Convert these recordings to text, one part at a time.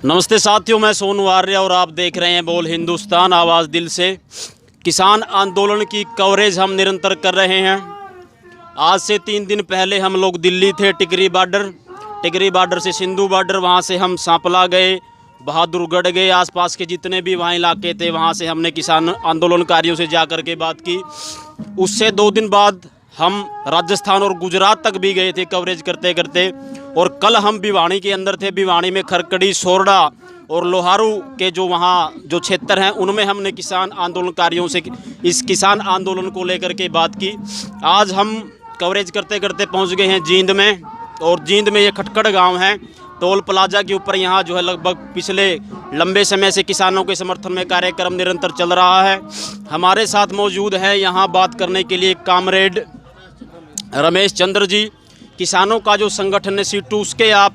नमस्ते साथियों, मैं सोनू आर्य और आप देख रहे हैं बोल हिंदुस्तान, आवाज़ दिल से। किसान आंदोलन की कवरेज हम निरंतर कर रहे हैं। आज से 3 दिन पहले हम लोग दिल्ली थे, टिकरी बॉर्डर से सिंधु बॉर्डर, वहाँ से हम सांपला गए, बहादुरगढ़ गए, आसपास के जितने भी वहाँ इलाके थे वहाँ से हमने किसान आंदोलनकारियों से जा कर के बात की। उससे 2 दिन बाद हम राजस्थान और गुजरात तक भी गए थे कवरेज करते करते। और कल हम भिवानी के अंदर थे। भिवानी में खरकड़ी, सोरडा और लोहारू के जो वहाँ जो क्षेत्र हैं उनमें हमने किसान आंदोलनकारियों से इस किसान आंदोलन को लेकर के बात की। आज हम कवरेज करते करते पहुँच गए हैं जींद में। और जींद में ये खटकड़ गाँव है, टोल प्लाजा के ऊपर। यहाँ जो है लगभग पिछले लंबे समय से किसानों के समर्थन में कार्यक्रम निरंतर चल रहा है। हमारे साथ मौजूद है यहाँ बात करने के लिए कामरेड रमेश चंद्र जी, किसानों का जो संगठन है सीटू, उसके आप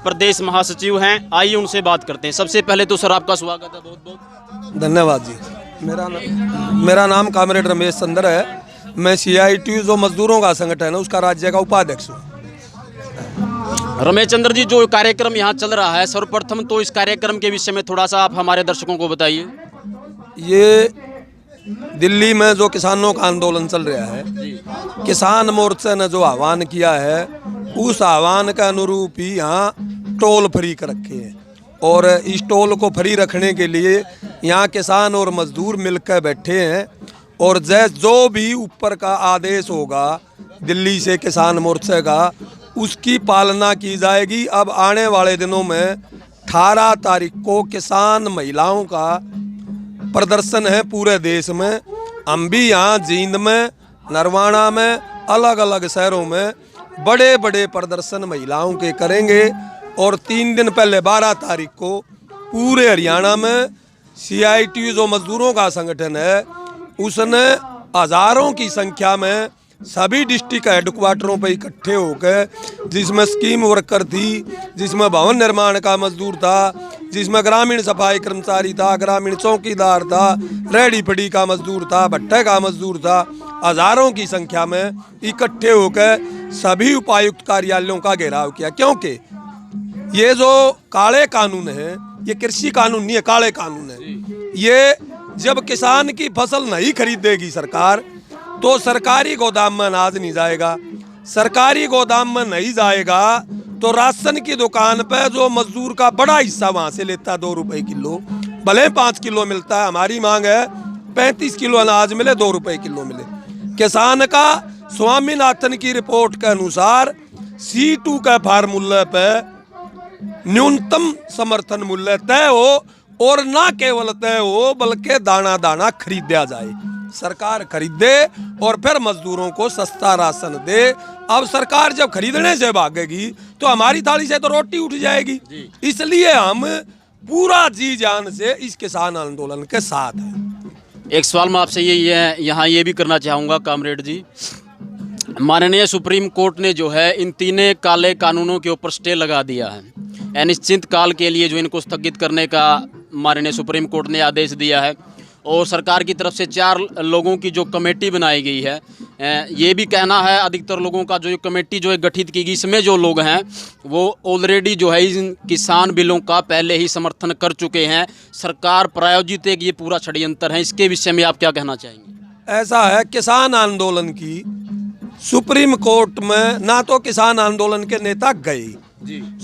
प्रदेश महासचिव हैं। आइए उनसे बात करते हैं। सबसे पहले तो सर आपका स्वागत है, बहुत बहुत धन्यवाद जी। मेरा नाम कामरेड रमेश चंद्र है। मैं CITU जो मजदूरों का संगठन है उसका राज्य का उपाध्यक्ष हूँ। रमेश चंद्र जी, जो कार्यक्रम यहाँ चल रहा है, सर्वप्रथम तो इस कार्यक्रम के विषय में थोड़ा सा आप हमारे दर्शकों को बताइए। ये दिल्ली में जो किसानों का आंदोलन चल रहा है, किसान मोर्चे ने जो आह्वान किया है उस आह्वान के अनुरूप ही यहाँ टोल फ्री कर रखे हैं। और इस टोल को फ्री रखने के लिए यहाँ किसान और मजदूर मिलकर बैठे हैं। और जो भी ऊपर का आदेश होगा दिल्ली से किसान मोर्चे का, उसकी पालना की जाएगी। अब आने वाले दिनों में 18 तारीख को किसान महिलाओं का प्रदर्शन है पूरे देश में। हम भी यहाँ जींद में, नरवाना में, अलग अलग शहरों में बड़े बड़े प्रदर्शन महिलाओं के करेंगे। और 3 दिन पहले 12 तारीख को पूरे हरियाणा में CITU जो मजदूरों का संगठन है उसने हज़ारों की संख्या में सभी डिस्ट्रिक्ट हेडक्वार्टरों पर इकट्ठे होकर, जिसमें स्कीम वर्कर थी, जिसमें भवन निर्माण का मजदूर था, जिसमें ग्रामीण सफाई कर्मचारी था, ग्रामीण चौकीदार था, रेहड़ी पड़ी का मजदूर था, भट्टे का मजदूर था, हज़ारों की संख्या में इकट्ठे होकर सभी उपायुक्त कार्यालयों का घेराव किया। क्योंकि ये जो काले कानून है, ये कृषि कानून नहीं है, काले कानून है। ये जब किसान की फसल नहीं खरीदेगी सरकार, तो सरकारी गोदाम में अनाज नहीं जाएगा। सरकारी गोदाम में नहीं जाएगा तो राशन की दुकान पे जो मजदूर का बड़ा हिस्सा वहाँ से लेता है 2 रुपए किलो, भले 5 किलो मिलता है, हमारी मांग है 35 किलो अनाज मिले, 2 रुपए किलो मिले। किसान का स्वामीनाथन की रिपोर्ट के अनुसार C2 के फार्मूले पे न्यूनतम समर्थन मूल्य तय हो, और ना केवल तय हो बल्कि दाना दाना खरीदा जाए। सरकार खरीदे और फिर मजदूरों को सस्ता राशन दे। अब सरकार जब खरीदने से भागेगी तो हमारी थाली से तो रोटी उठ जाएगी। इसलिए हम पूरा जी जान से इस किसान आंदोलन के साथ हैं। एक सवाल मैं आपसे यहाँ ये भी करना चाहूँगा कामरेड जी। माननीय सुप्रीम कोर्ट ने जो है इन 3 काले कानूनों के ऊपर स्टे लगा दिया है। अनिश्चित काल के लिए जो इनको स्थगित करने का माननीय सुप्रीम कोर्ट ने आदेश दिया है। और सरकार की तरफ से 4 लोगों की जो कमेटी बनाई गई है, ये भी कहना है अधिकतर लोगों का, जो कमेटी जो है गठित की गई, इसमें जो लोग हैं वो ऑलरेडी जो है इन किसान बिलों का पहले ही समर्थन कर चुके हैं। सरकार प्रायोजित एक ये पूरा षड्यंत्र है। इसके विषय में आप क्या कहना चाहेंगे? ऐसा है, किसान आंदोलन की सुप्रीम कोर्ट में ना तो किसान आंदोलन के नेता गए।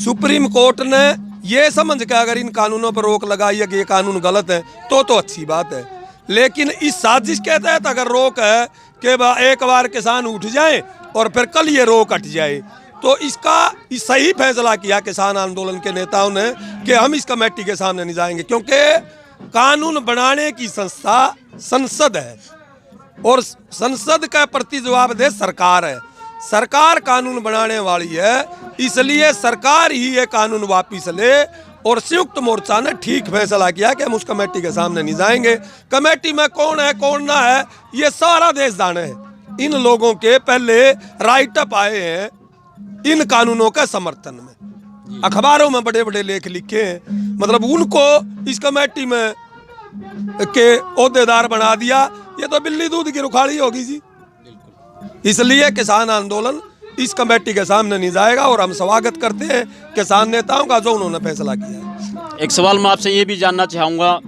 सुप्रीम कोर्ट ने ये समझ के अगर इन कानूनों पर रोक लगाई है कि ये कानून गलत है तो अच्छी बात है। लेकिन इस साजिश के तहत अगर रोक है कि एक बार किसान उठ जाए और फिर कल ये रोक हट जाए, तो इसका सही फैसला किया किसान आंदोलन के नेताओं ने कि हम इस कमेटी के सामने नहीं जाएंगे। क्योंकि कानून बनाने की संस्था संसद है और संसद का प्रति जवाबदेह सरकार है। सरकार कानून बनाने वाली है, इसलिए सरकार ही ये कानून वापिस ले। और संयुक्त मोर्चा ने ठीक फैसला किया कि हम उस कमेटी के सामने नहीं जाएंगे। कमेटी में कौन है कौन ना है ये सारा देश जाने है। इन लोगों के पहले राइटअप आए हैं इन कानूनों के समर्थन में, अखबारों में बड़े बड़े लेख लिखे हैं। मतलब उनको इस कमेटी में के ओहदेदार बना दिया। ये तो बिल्ली दूध की रुखाड़ी होगी जी। इसलिए किसान आंदोलन इस कमेटी के सामने नहीं जाएगा। और हम स्वागत करते हैं किसान नेताओं का जो उन्होंने फैसला किया है। एक सवाल मैं आपसे ये भी जानना चाहूँगा,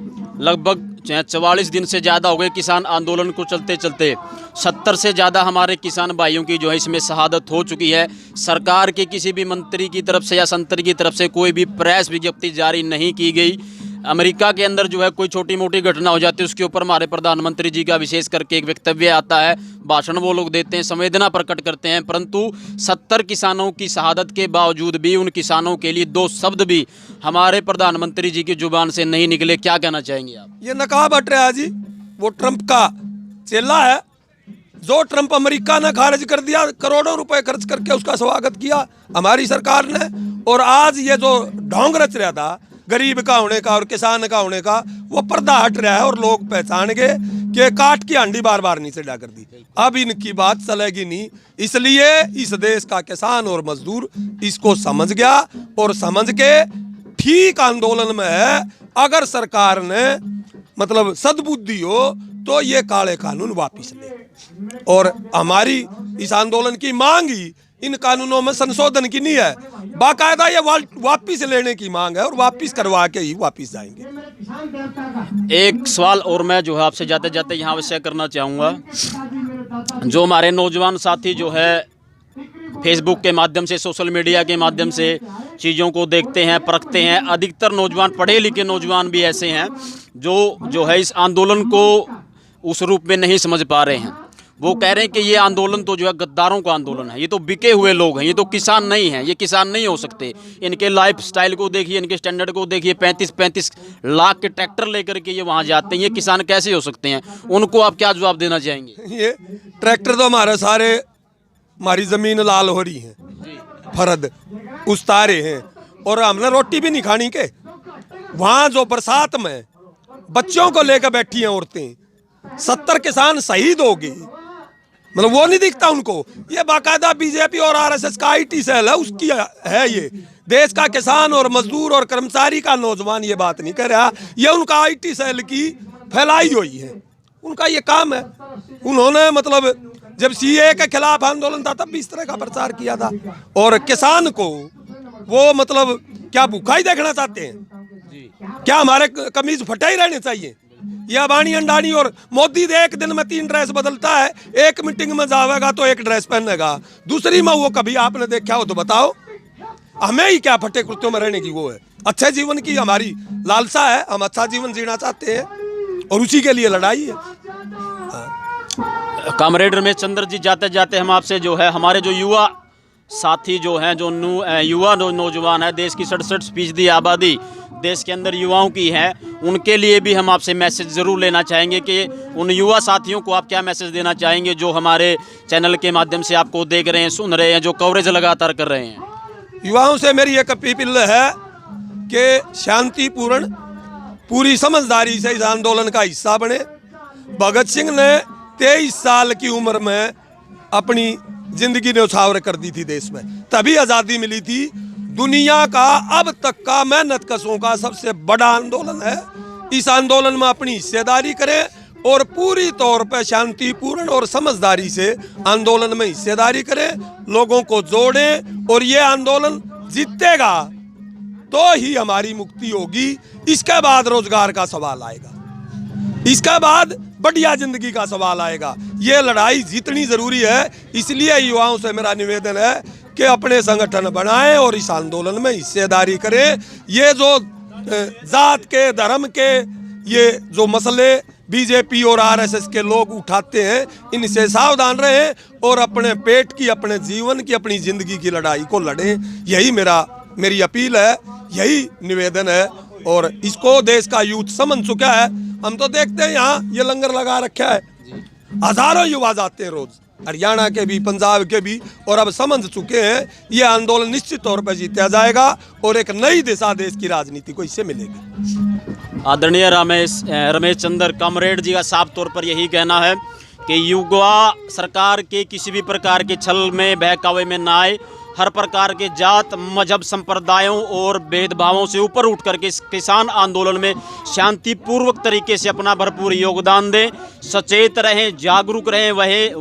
लगभग 44 दिन से ज़्यादा हो गए किसान आंदोलन को चलते चलते, 70 से ज़्यादा हमारे किसान भाइयों की जो है इसमें शहादत हो चुकी है। सरकार के किसी भी मंत्री की तरफ से या संतरी की तरफ से कोई भी प्रेस विज्ञप्ति जारी नहीं की गई। अमेरिका के अंदर जो है कोई छोटी मोटी घटना हो जाती है उसके ऊपर हमारे प्रधानमंत्री जी का विशेष करके एक वक्तव्य आता है, भाषण वो लोग देते हैं, संवेदना प्रकट करते हैं, परंतु 70 किसानों की शहादत के बावजूद भी उन किसानों के लिए 2 शब्द भी हमारे प्रधानमंत्री जी की जुबान से नहीं निकले। क्या कहना चाहेंगे आप? ये नकाब हट रहा है जी, वो ट्रंप का चेला है। जो ट्रंप अमेरिका ने खारिज कर दिया, करोड़ों रुपए खर्च करके उसका स्वागत किया हमारी सरकार ने। और आज ये जो ढोंग रच रहा था गरीब का होने का और किसान का होने का, वो पर्दा हट रहा है और लोग पहचान गए कि काट की हांडी बार बार नीचे डा कर दी। अब इनकी बात चलेगी नहीं, इसलिए इस देश का किसान और मजदूर इसको समझ गया और समझ के ठीक आंदोलन में है। अगर सरकार ने मतलब सद्बुद्धि हो तो ये काले कानून वापिस ले। और हमारी इस आंदोलन की मांग ही इन कानूनों में संशोधन की नहीं है, बाकायदा ये वापिस लेने की मांग है और वापिस करवा के ही वापिस जाएंगे। एक सवाल और मैं जो है आपसे जाते जाते यहाँ विषय करना चाहूँगा, जो हमारे नौजवान साथी जो है फेसबुक के माध्यम से, सोशल मीडिया के माध्यम से चीज़ों को देखते हैं, परखते हैं, अधिकतर नौजवान, पढ़े लिखे नौजवान भी ऐसे हैं जो है इस आंदोलन को उस रूप में नहीं समझ पा रहे हैं। वो कह रहे हैं कि ये आंदोलन तो जो है गद्दारों का आंदोलन है, ये तो बिके हुए लोग हैं, ये तो किसान नहीं हैं, ये किसान नहीं हो सकते। इनके लाइफ स्टाइल को देखिए, इनके स्टैंडर्ड को देखिए, 35-35 लाख के ट्रैक्टर लेकर के ये वहाँ जाते हैं, ये किसान कैसे हो सकते हैं? उनको आप क्या जवाब देना चाहेंगे? ये ट्रैक्टर तो हमारे सारे, हमारी ज़मीन लाल हो रही है, फरद उस्तारे हैं और हमने रोटी भी नहीं खानी के। वहाँ जो बरसात में बच्चों को लेकर बैठी हैं औरतें, 70 किसान शहीद हो गए, मतलब वो नहीं दिखता उनको। ये बाकायदा बीजेपी और आरएसएस का आईटी सेल है, उसकी है ये। देश का किसान और मजदूर और कर्मचारी का नौजवान ये बात नहीं कर रहा, ये उनका आईटी सेल की फैलाई हुई है, उनका ये काम है। उन्होंने मतलब जब सीए के खिलाफ आंदोलन था तब भी इस तरह का प्रचार किया था। और किसान को वो मतलब क्या भूखा ही देखना चाहते हैं? क्या हमारे कमीज फटे ही रहने चाहिए? ये अबानी अंडानी और मोदी एक दिन में 3 ड्रेस बदलता है, एक मीटिंग में जाएगा तो एक ड्रेस पहनेगा, दूसरी में वो कभी आपने देखा हो तो बताओ। हमें ही क्या फटे कुर्तियों में रहने की वो है? अच्छे जीवन की हमारी लालसा है, हम अच्छा जीवन जीना चाहते हैं और उसी के लिए लड़ाई है। कॉमरेड रमेश चंद्र जी, जाते जाते हम आपसे जो है हमारे जो युवा साथी जो हैं, जो युवा नौजवान है, देश की 67% आबादी देश के अंदर युवाओं की है, उनके लिए भी हम आपसे मैसेज ज़रूर लेना चाहेंगे कि उन युवा साथियों को आप क्या मैसेज देना चाहेंगे जो हमारे चैनल के माध्यम से आपको देख रहे हैं, सुन रहे हैं, जो कवरेज लगातार कर रहे हैं? युवाओं से मेरी एक अपील है कि शांतिपूर्ण पूरी समझदारी से इस आंदोलन का हिस्सा बने। भगत सिंह ने 23 साल की उम्र में अपनी जिंदगी न्यौछावर कर दी थी देश में, तभी आज़ादी मिली थी। दुनिया का अब तक का मेहनत कशों का सबसे बड़ा आंदोलन है। इस आंदोलन में अपनी हिस्सेदारी करें और पूरी तौर पर शांतिपूर्ण और समझदारी से आंदोलन में हिस्सेदारी करें, लोगों को जोड़ें और ये आंदोलन जीतेगा तो ही हमारी मुक्ति होगी। इसके बाद रोजगार का सवाल आएगा, इसके बाद बढ़िया जिंदगी का सवाल आएगा। ये लड़ाई जीतनी जरूरी है, इसलिए युवाओं से मेरा निवेदन है कि अपने संगठन बनाएं और इस आंदोलन में हिस्सेदारी करें। ये जो जात के, धर्म के ये जो मसले बीजेपी और आरएसएस के लोग उठाते हैं, इनसे सावधान रहें और अपने पेट की, अपने जीवन की, अपनी जिंदगी की लड़ाई को लड़ें। यही मेरी अपील है, यही निवेदन है और इसको देश का यूथ समझ चुका है। हम तो देखते हैं यहाँ ये लंगर लगा रखा है, हजारों युवा जाते हैं रोज, हरियाणा के भी, पंजाब के भी, और अब समझ चुके हैं ये आंदोलन निश्चित तौर पर जीता जाएगा और एक नई दिशा देश की राजनीति को इससे मिलेगी। आदरणीय रमेश चंद्र कॉमरेड जी का साफ तौर पर यही कहना है कि युवा सरकार के किसी भी प्रकार के छल में, बहकावे में ना आए, हर प्रकार के जात, मजहब, संप्रदायों और भेदभावों से ऊपर उठ करके इस किसान आंदोलन में शांतिपूर्वक तरीके से अपना भरपूर योगदान दें, सचेत रहें, जागरूक रहें।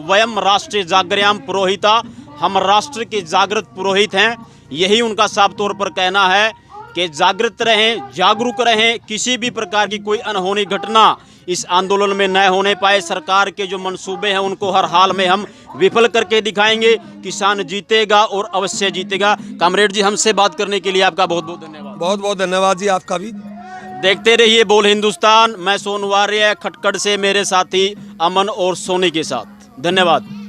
वयम राष्ट्रीय जागर्याम पुरोहिता, हम राष्ट्र के जागृत पुरोहित हैं। यही उनका साफ तौर पर कहना है कि जागृत रहें, जागरूक रहें, किसी भी प्रकार की कोई अनहोनी घटना इस आंदोलन में न होने पाए। सरकार के जो मंसूबे हैं उनको हर हाल में हम विफल करके दिखाएंगे। किसान जीतेगा और अवश्य जीतेगा। कामरेड जी, हमसे बात करने के लिए आपका बहुत बहुत धन्यवाद। बहुत बहुत धन्यवाद जी, आपका भी। देखते रहिए बोल हिंदुस्तान। मैं सोनू आर्य, खटकड़ से मेरे साथी अमन और सोनी के साथ। धन्यवाद।